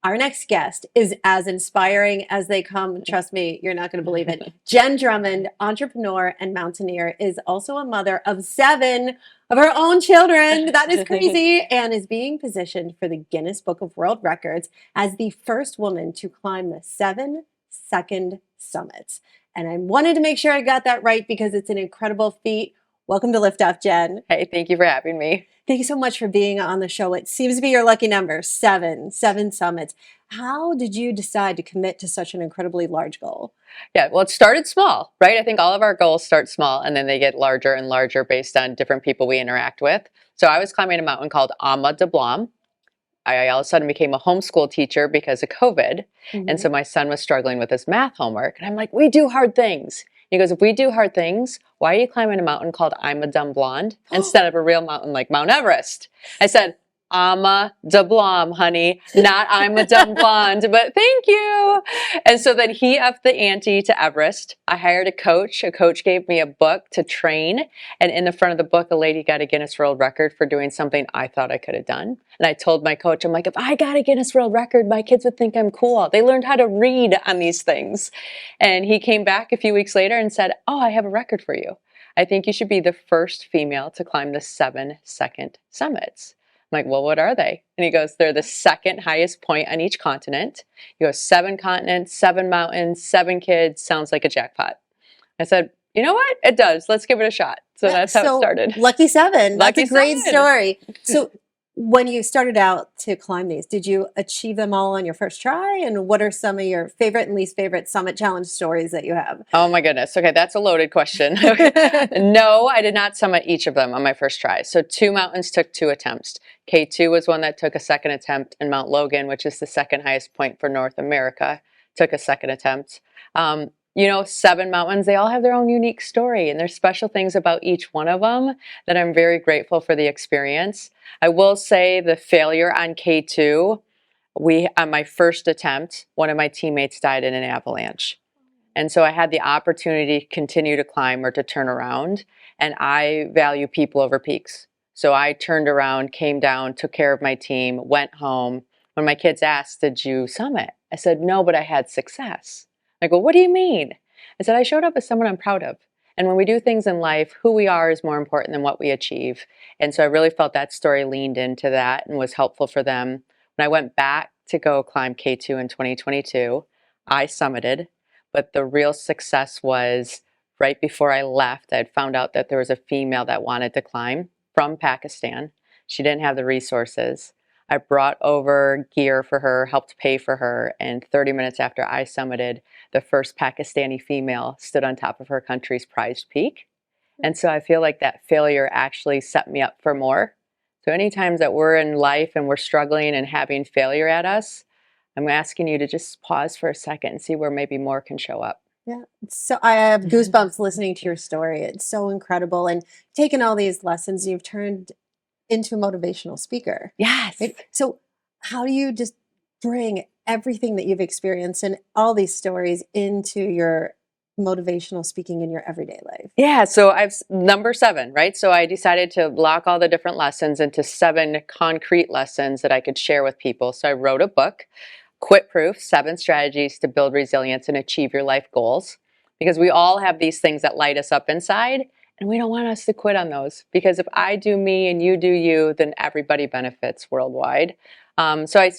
Our next guest is as inspiring as they come. Trust me, you're not going to believe it. Jenn Drummond, entrepreneur and mountaineer, is also a mother of 7 of her own children. That is crazy. And is being positioned for the Guinness Book of World Records as the first woman to climb the 7-second summits. And I wanted to make sure I got that right because it's an incredible feat. Welcome to Liftoff, Jenn. Hey, thank you for having me. Thank you so much for being on the show. It seems to be your lucky number, 7 summits. How did you decide to commit to such an incredibly large goal? Yeah, well, it started small, right? I think all of our goals start small and then they get larger and larger based on different people we interact with. So I was climbing a mountain called Ama de Blanc. I all of a sudden became a homeschool teacher because of COVID. And so my son was struggling with his math homework. And I'm like, we do hard things. He goes, if we do hard things, why are you climbing a mountain called I'm a Dumb Blonde instead of a real mountain like Mount Everest? I said, Ama de Blanc, honey, not I'm a dumb blonde, but thank you. And so then he upped the ante to Everest. I hired a coach. A coach gave me a book to train. And in the front of the book, a lady got a Guinness World Record for doing something I thought I could have done. And I told my coach, I'm like, if I got a Guinness World Record, my kids would think I'm cool. They learned how to read on these things. And he came back a few weeks later and said, oh, I have a record for you. I think you should be the first female to climb the 7-second summits. I'm like, well, what are they? And he goes, they're the second highest point on each continent. He goes, 7 continents, 7 mountains, 7 kids. Sounds like a jackpot. I said, you know what? It does. Let's give it a shot. So that's how it started. Lucky 7. That's Lucky a great 7. story. So when you started out to climb these, did you achieve them all on your first try? And what are some of your favorite and least favorite summit challenge stories that you have? Oh my goodness. Okay, that's a loaded question. No, I did not summit each of them on my first try. So 2 mountains took 2 attempts. K2 was one that took a second attempt, and Mount Logan, which is the second highest point for North America, took a second attempt. 7 mountains, they all have their own unique story, and there's special things about each one of them that I'm very grateful for the experience. I will say the failure on K2, on my first attempt, one of my teammates died in an avalanche. And so I had the opportunity to continue to climb or to turn around, and I value people over peaks. So I turned around, came down, took care of my team, went home. When my kids asked, did you summit? I said, no, but I had success. I go, what do you mean? I said, I showed up as someone I'm proud of. And when we do things in life, who we are is more important than what we achieve. And so I really felt that story leaned into that and was helpful for them. When I went back to go climb K2 in 2022, I summited. But the real success was right before I left, I had found out that there was a female that wanted to climb from Pakistan. She didn't have the resources. I brought over gear for her, helped pay for her, and 30 minutes after I summited, the first Pakistani female stood on top of her country's prized peak. And so I feel like that failure actually set me up for more. So any times that we're in life and we're struggling and having failure at us, I'm asking you to just pause for a second and see where maybe more can show up. Yeah. So I have goosebumps listening to your story. It's so incredible. And taking all these lessons, you've turned into a motivational speaker. Yes. Right? So how do you just bring everything that you've experienced and all these stories into your motivational speaking in your everyday life? Yeah, so I've number 7, right? So I decided to block all the different lessons into 7 concrete lessons that I could share with people. So I wrote a book, Quit Proof: 7 Strategies to Build Resilience and Achieve Your Life Goals. Because we all have these things that light us up inside, and we don't want us to quit on those. Because if I do me and you do you, then everybody benefits worldwide. So I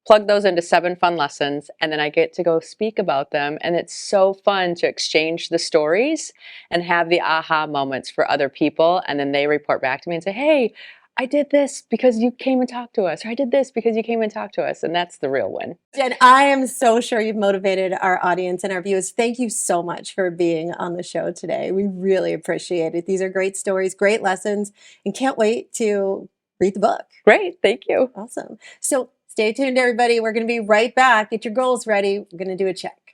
plug those into 7 fun lessons, and then I get to go speak about them. And it's so fun to exchange the stories and have the aha moments for other people. And then they report back to me and say, hey, I did this because you came and talked to us, or I did this because you came and talked to us. And that's the real win. And I am so sure you've motivated our audience and our viewers. Thank you so much for being on the show today. We really appreciate it. These are great stories, great lessons, and can't wait to read the book. Great. Thank you. Awesome. So stay tuned, everybody. We're going to be right back. Get your goals ready. We're going to do a check.